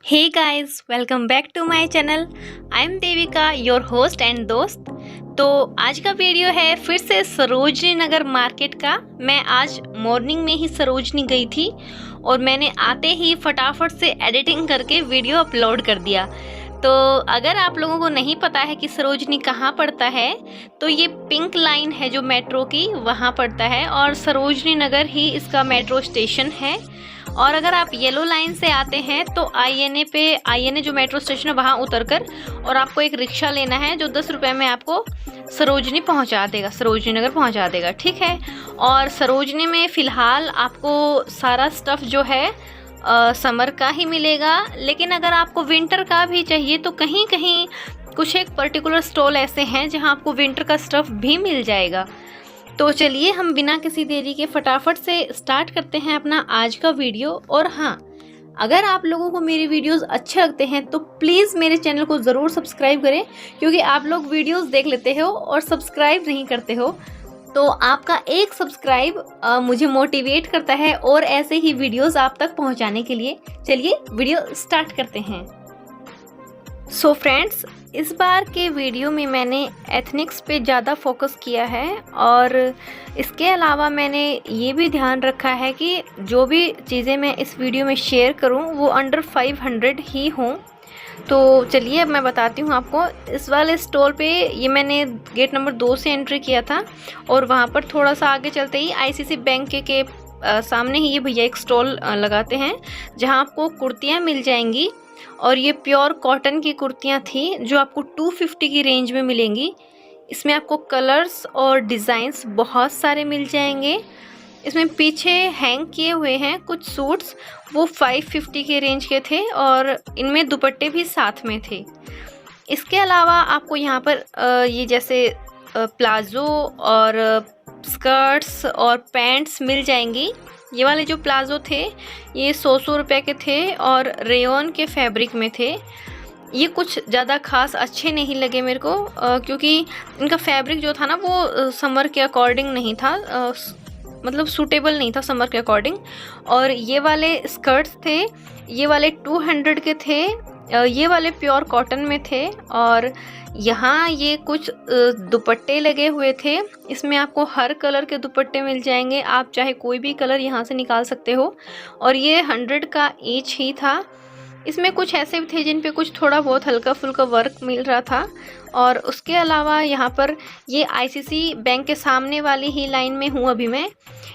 Hey guys, welcome back to my channel. I am Devika, your host and दोस्त। तो आज का वीडियो है फिर से सरोजनी नगर मार्केट का। मैं आज मॉर्निंग में ही सरोजनी गई थी और मैंने आते ही फटाफट से एडिटिंग करके वीडियो अपलोड कर दिया। तो अगर आप लोगों को नहीं पता है कि सरोजनी कहाँ पड़ता है, तो ये पिंक लाइन है जो मेट्रो की, वहाँ पड़ता है और सरोजनी नगर ही इसका मेट्रो स्टेशन है। और अगर आप येलो लाइन से आते हैं तो आईएनए जो मेट्रो स्टेशन है वहाँ उतरकर और आपको एक रिक्शा लेना है जो 10 रुपये में आपको सरोजनी पहुँचा देगा, सरोजनी नगर पहुँचा देगा। ठीक है। और सरोजनी में फ़िलहाल आपको सारा स्टफ़ जो है समर का ही मिलेगा, लेकिन अगर आपको विंटर का भी चाहिए तो कहीं कहीं कुछ एक पर्टिकुलर स्टॉल ऐसे हैं जहाँ आपको विंटर का स्टफ़ भी मिल जाएगा। तो चलिए हम बिना किसी देरी के फटाफट से स्टार्ट करते हैं अपना आज का वीडियो। और हाँ, अगर आप लोगों को मेरी वीडियोस अच्छे लगते हैं तो प्लीज़ मेरे चैनल को ज़रूर सब्सक्राइब करें, क्योंकि आप लोग वीडियोस देख लेते हो और सब्सक्राइब नहीं करते हो। तो आपका एक सब्सक्राइब मुझे मोटिवेट करता है और ऐसे ही वीडियोस आप तक पहुंचाने के लिए। चलिए वीडियो स्टार्ट करते हैं। सो फ्रेंड्स, इस बार के वीडियो में मैंने एथनिक्स पे ज़्यादा फोकस किया है और इसके अलावा मैंने ये भी ध्यान रखा है कि जो भी चीज़ें मैं इस वीडियो में शेयर करूं वो अंडर 500 ही हों। तो चलिए अब मैं बताती हूँ आपको। इस वाले स्टॉल पे ये मैंने गेट नंबर 2 से एंट्री किया था और वहाँ पर थोड़ा सा आगे चलते ही आईसीसी बैंक के सामने ही ये भैया एक स्टॉल लगाते हैं जहाँ आपको कुर्तियाँ मिल जाएंगी। और ये प्योर कॉटन की कुर्तियाँ थी जो आपको 250 की रेंज में मिलेंगी। इसमें आपको कलर्स और डिज़ाइंस बहुत सारे मिल जाएंगे। इसमें पीछे हैंग किए हुए हैं कुछ सूट्स, वो 550 के रेंज के थे और इनमें दुपट्टे भी साथ में थे। इसके अलावा आपको यहाँ पर ये जैसे प्लाज़ो और स्कर्ट्स और पैंट्स मिल जाएंगी। ये वाले जो प्लाज़ो थे ये 100 रुपये के थे और रेयॉन के फैब्रिक में थे। ये कुछ ज़्यादा खास अच्छे नहीं लगे मेरे को, क्योंकि इनका फैब्रिक जो था ना वो समर के अकॉर्डिंग नहीं था, मतलब सूटेबल नहीं था समर के अकॉर्डिंग। और ये वाले स्कर्ट्स थे, ये वाले 200 के थे, ये वाले प्योर कॉटन में थे। और यहाँ ये कुछ दुपट्टे लगे हुए थे। इसमें आपको हर कलर के दुपट्टे मिल जाएंगे, आप चाहे कोई भी कलर यहाँ से निकाल सकते हो। और ये 100 का ईच ही था। इसमें कुछ ऐसे भी थे जिन पे कुछ थोड़ा बहुत हल्का फुल्का वर्क मिल रहा था। और उसके अलावा यहाँ पर ये आईसीसी बैंक के सामने वाली ही लाइन में हूँ अभी मैं।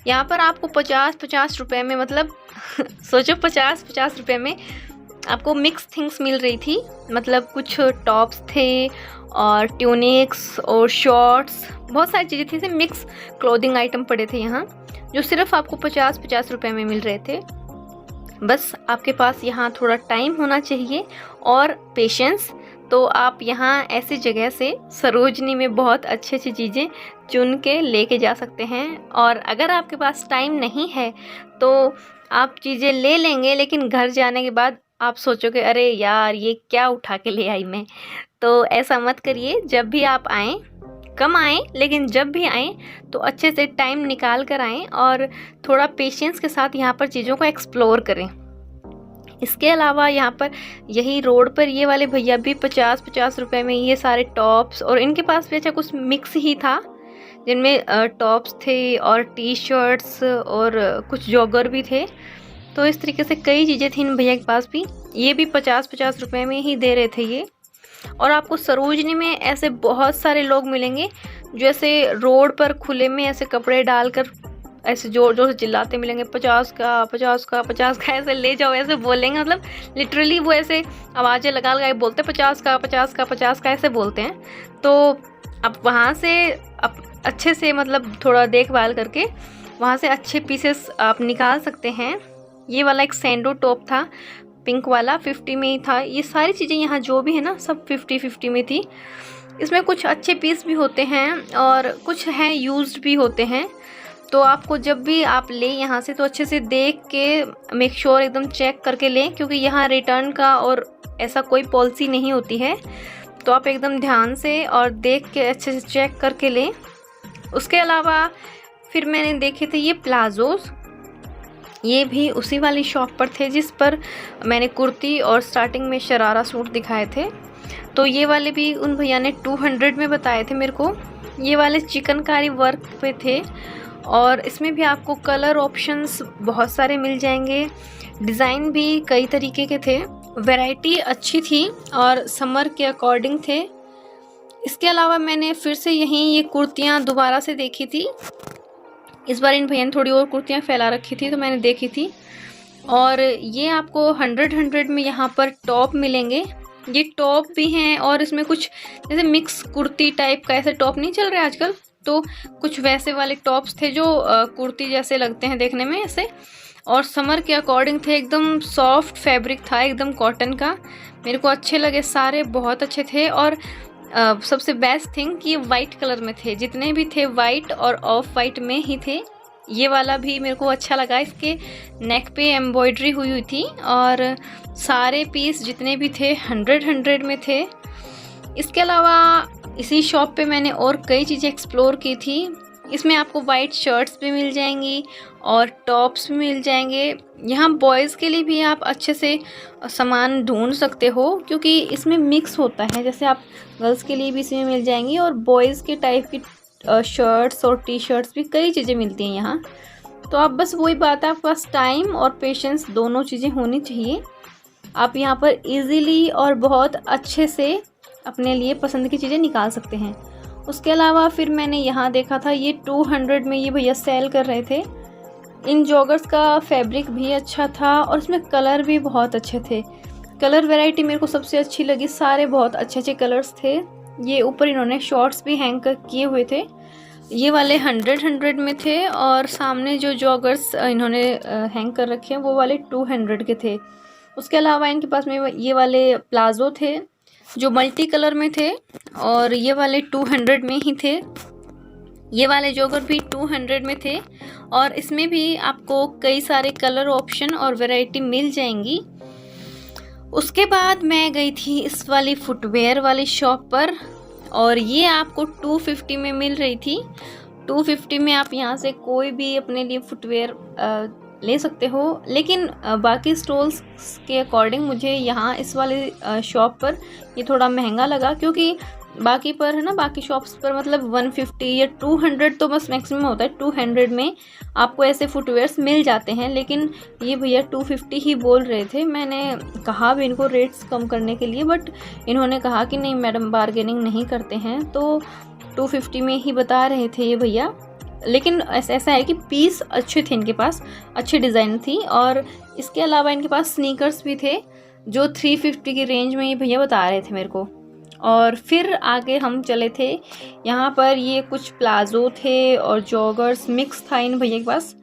यहाँ पर आपको 50-50 रुपये में, मतलब सोचो 50-50 रुपये में आपको मिक्स थिंग्स मिल रही थी। मतलब कुछ टॉप्स थे और ट्यूनिक्स और शॉर्ट्स, बहुत सारी चीज़ें थी। मिक्स क्लोथिंग आइटम पड़े थे यहाँ जो सिर्फ आपको 50-50 रुपये में मिल रहे थे। बस आपके पास यहाँ थोड़ा टाइम होना चाहिए और पेशेंस, तो आप यहाँ ऐसी जगह से सरोजनी में बहुत अच्छी अच्छी चीज़ें चुन के लेके जा सकते हैं। और अगर आपके पास टाइम नहीं है तो आप चीज़ें ले लेंगे, लेकिन घर जाने के बाद आप सोचोगे अरे यार ये क्या उठा के ले आई मैं। तो ऐसा मत करिए। जब भी आप आएँ, कम आएँ लेकिन जब भी आएँ तो अच्छे से टाइम निकाल कर आएँ और थोड़ा पेशेंस के साथ यहाँ पर चीज़ों को एक्सप्लोर करें। इसके अलावा यहाँ पर यही रोड पर ये वाले भैया भी 50-50 रुपये में ये सारे टॉप्स, और इनके पास भी अच्छा कुछ मिक्स ही था जिनमें टॉप्स थे और टी शर्ट्स और कुछ जॉगर भी थे। तो इस तरीके से कई चीज़ें थी इन भैया के पास भी। ये भी 50-50 रुपये में ही दे रहे थे ये। और आपको सरोजनी में ऐसे बहुत सारे लोग मिलेंगे जो ऐसे रोड पर खुले में ऐसे कपड़े डालकर ऐसे जोर जोर से चिल्लाते मिलेंगे, 50 का 50 का 50 का, ऐसे ले जाओ ऐसे बोलेंगे। मतलब लिटरली वो ऐसे आवाज़ें लगा लगा बोलते 50 का 50 का 50 का ऐसे बोलते हैं। तो आप वहाँ से अच्छे से, मतलब थोड़ा देखभाल करके वहाँ से अच्छे पीसेस आप निकाल सकते हैं। ये वाला एक सैंडो टॉप था, पिंक वाला, 50 में ही था। ये सारी चीज़ें यहाँ जो भी है ना सब 50-50 में थी। इसमें कुछ अच्छे पीस भी होते हैं और कुछ हैं यूज्ड भी होते हैं। तो आपको जब भी आप लें यहाँ से तो अच्छे से देख के मेक श्योर एकदम चेक करके लें, क्योंकि यहाँ रिटर्न का और ऐसा कोई पॉलिसी नहीं होती है। तो आप एकदम ध्यान से और देख के अच्छे से चेक करके लें। उसके अलावा फिर मैंने देखे थे ये प्लाज़ोज़। ये भी उसी वाली शॉप पर थे जिस पर मैंने कुर्ती और स्टार्टिंग में शरारा सूट दिखाए थे। तो ये वाले भी उन भैया ने 200 में बताए थे मेरे को। ये वाले चिकनकारी वर्क पे थे और इसमें भी आपको कलर ऑप्शंस बहुत सारे मिल जाएंगे। डिज़ाइन भी कई तरीके के थे, वैरायटी अच्छी थी और समर के अकॉर्डिंग थे। इसके अलावा मैंने फिर से यहीं ये कुर्तियाँ दोबारा से देखी थी। इस बार इन भैया ने थोड़ी और कुर्तियाँ फैला रखी थी तो मैंने देखी थी। और ये आपको 100 में यहाँ पर टॉप मिलेंगे। ये टॉप भी हैं और इसमें कुछ जैसे मिक्स कुर्ती टाइप का ऐसे टॉप नहीं चल रहे आजकल, तो कुछ वैसे वाले टॉप्स थे जो कुर्ती जैसे लगते हैं देखने में ऐसे, और समर के अकॉर्डिंग थे। एकदम सॉफ्ट फैब्रिक था, एकदम कॉटन का। मेरे को अच्छे लगे, सारे बहुत अच्छे थे। और सबसे बेस्ट थिंग कि वाइट कलर में थे, जितने भी थे वाइट और ऑफ वाइट में ही थे। ये वाला भी मेरे को अच्छा लगा, इसके नेक पे एम्ब्रॉयडरी हुई थी और सारे पीस जितने भी थे 100 में थे। इसके अलावा इसी शॉप पे मैंने और कई चीज़ें एक्सप्लोर की थी। इसमें आपको वाइट शर्ट्स भी मिल जाएंगी और टॉप्स भी मिल जाएंगे। यहाँ बॉयज़ के लिए भी आप अच्छे से सामान ढूंढ सकते हो क्योंकि इसमें मिक्स होता है। जैसे आप गर्ल्स के लिए भी इसमें मिल जाएंगी और बॉयज़ के टाइप की शर्ट्स और टी शर्ट्स भी कई चीज़ें मिलती हैं यहाँ। तो आप बस वही बात है, आपके पास टाइम और पेशेंस दोनों चीज़ें होनी चाहिए। आप यहाँ पर इजीली और बहुत अच्छे से अपने लिए पसंद की चीज़ें निकाल सकते हैं। उसके अलावा फिर मैंने यहाँ देखा था, ये 200 में ये भैया सेल कर रहे थे। इन जॉगर्स का फैब्रिक भी अच्छा था और इसमें कलर भी बहुत अच्छे थे। कलर वैरायटी मेरे को सबसे अच्छी लगी, सारे बहुत अच्छे अच्छे कलर्स थे। ये ऊपर इन्होंने शॉर्ट्स भी हैंग किए हुए थे। ये वाले 100 में थे और सामने जो जॉगर्स इन्होंने हैंग कर रखे हैं वो वाले 200 के थे। उसके अलावा इनके पास में ये वाले प्लाजो थे जो मल्टी कलर में थे और ये वाले 200 में ही थे। ये वाले जॉगर भी 200 में थे और इसमें भी आपको कई सारे कलर ऑप्शन और वैरायटी मिल जाएंगी। उसके बाद मैं गई थी इस वाली फुटवेयर वाली शॉप पर और ये आपको 250 में मिल रही थी। 250 में आप यहाँ से कोई भी अपने लिए फुटवेयर ले सकते हो, लेकिन बाकी स्टॉल्स के अकॉर्डिंग मुझे यहाँ इस वाले शॉप पर ये थोड़ा महंगा लगा क्योंकि बाकी पर है ना, बाकी शॉप्स पर मतलब 150 या 200 तो बस मैक्सिमम होता है। 200 में आपको ऐसे फुटवेयर्स मिल जाते हैं, लेकिन ये भैया 250 ही बोल रहे थे। मैंने कहा भी इनको रेट्स कम करने के लिए, बट इन्होंने कहा कि नहीं मैडम बार्गेनिंग नहीं करते हैं, तो 250 में ही बता रहे थे ये भैया। लेकिन ऐसा है कि पीस अच्छे थे, इनके पास अच्छी डिज़ाइन थी। और इसके अलावा इनके पास स्नीकर्स भी थे जो 350 की रेंज में ये भैया बता रहे थे मेरे को। और फिर आगे हम चले थे, यहाँ पर ये कुछ प्लाजो थे और जॉगर्स मिक्स था इन भैया के पास।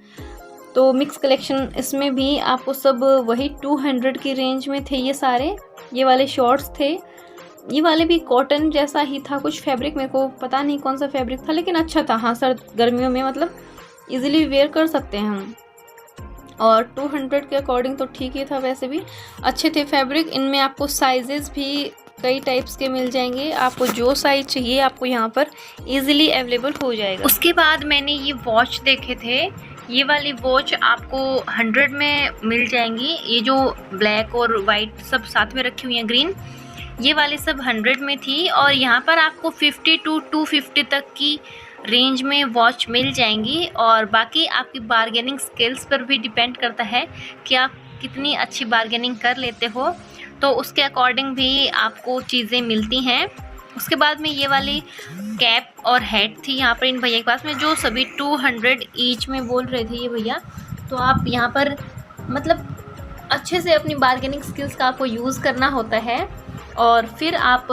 तो मिक्स कलेक्शन, इसमें भी आपको सब वही 200 की रेंज में थे ये सारे। ये वाले शॉर्ट्स थे, ये वाले भी कॉटन जैसा ही था कुछ फैब्रिक, मेरे को पता नहीं कौन सा फैब्रिक था लेकिन अच्छा था। हाँ सर, गर्मियों में मतलब इजीली वेयर कर सकते हैं हम। और 200 के अकॉर्डिंग तो ठीक ही था, वैसे भी अच्छे थे फैब्रिक। इनमें आपको साइजेस भी कई टाइप्स के मिल जाएंगे, आपको जो साइज चाहिए आपको यहाँ पर इजीली अवेलेबल हो जाएगा। उसके बाद मैंने ये वॉच देखे थे। ये वाली वॉच आपको 100 में मिल जाएंगी। ये जो ब्लैक और वाइट सब साथ में रखी हुई हैं, ग्रीन, ये वाली सब 100 में थी। और यहाँ पर आपको 50 to 250 तक की रेंज में वॉच मिल जाएंगी। और बाकी आपकी बार्गेनिंग स्किल्स पर भी डिपेंड करता है कि आप कितनी अच्छी बार्गेनिंग कर लेते हो, तो उसके अकॉर्डिंग भी आपको चीज़ें मिलती हैं। उसके बाद में ये वाली कैप और हेड थी यहाँ पर इन भैया के पास में, जो सभी 200 ईच में बोल रहे थे ये भैया। तो आप यहाँ पर मतलब अच्छे से अपनी बार्गेनिंग स्किल्स का आपको यूज़ करना होता है और फिर आप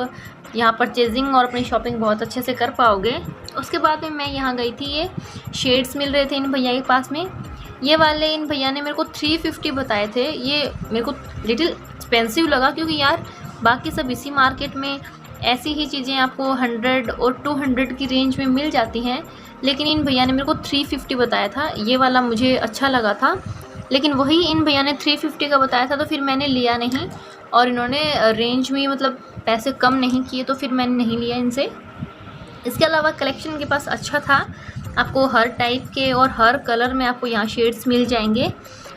यहाँ परचेजिंग और अपनी शॉपिंग बहुत अच्छे से कर पाओगे। उसके बाद में मैं यहाँ गई थी, ये शेड्स मिल रहे थे इन भैया के पास में। ये वाले इन भैया ने मेरे को 350 बताए थे। ये मेरे को लिटिल एक्सपेंसिव लगा क्योंकि यार बाकी सब इसी मार्केट में ऐसी ही चीज़ें आपको 100 और 200 की रेंज में मिल जाती हैं, लेकिन इन भैया ने मेरे को 350 बताया था। ये वाला मुझे अच्छा लगा था, लेकिन वही इन भैया ने 350 का बताया था तो फिर मैंने लिया नहीं। और इन्होंने रेंज में मतलब पैसे कम नहीं किए तो फिर मैंने नहीं लिया इनसे। इसके अलावा कलेक्शन के पास अच्छा था, आपको हर टाइप के और हर कलर में आपको यहाँ शेड्स मिल जाएंगे।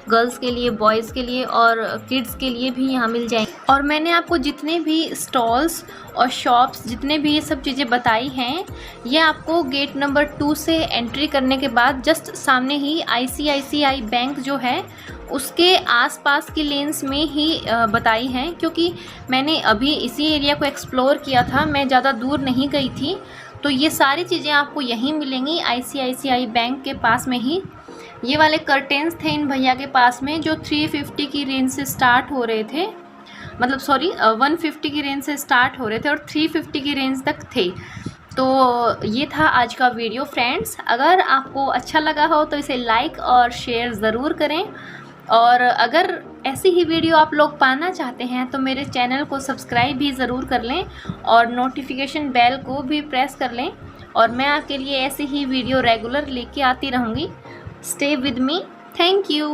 गर्ल्स के लिए, बॉयज़ के लिए और किड्स के लिए भी यहाँ मिल जाएंगे। और मैंने आपको जितने भी स्टॉल्स और शॉप्स, जितने भी ये सब चीज़ें बताई हैं, ये आपको गेट नंबर 2 से एंट्री करने के बाद जस्ट सामने ही ICICI बैंक जो है उसके आसपास की लेन्स में ही बताई हैं, क्योंकि मैंने अभी इसी एरिया को एक्सप्लोर किया था, मैं ज़्यादा दूर नहीं गई थी। तो ये सारी चीज़ें आपको यहीं मिलेंगी ICICI बैंक के पास में ही। ये वाले कर्टेन्स थे इन भैया के पास में जो 350 की रेंज से स्टार्ट हो रहे थे, मतलब सॉरी 150 की रेंज से स्टार्ट हो रहे थे और 350 की रेंज तक थे। तो ये था आज का वीडियो फ्रेंड्स। अगर आपको अच्छा लगा हो तो इसे लाइक और शेयर ज़रूर करें, और अगर ऐसी ही वीडियो आप लोग पाना चाहते हैं तो मेरे चैनल को सब्सक्राइब भी ज़रूर कर लें और नोटिफिकेशन बेल को भी प्रेस कर लें, और मैं आपके लिए ऐसी ही वीडियो रेगुलर लेके आती रहूँगी। Stay with me. Thank you.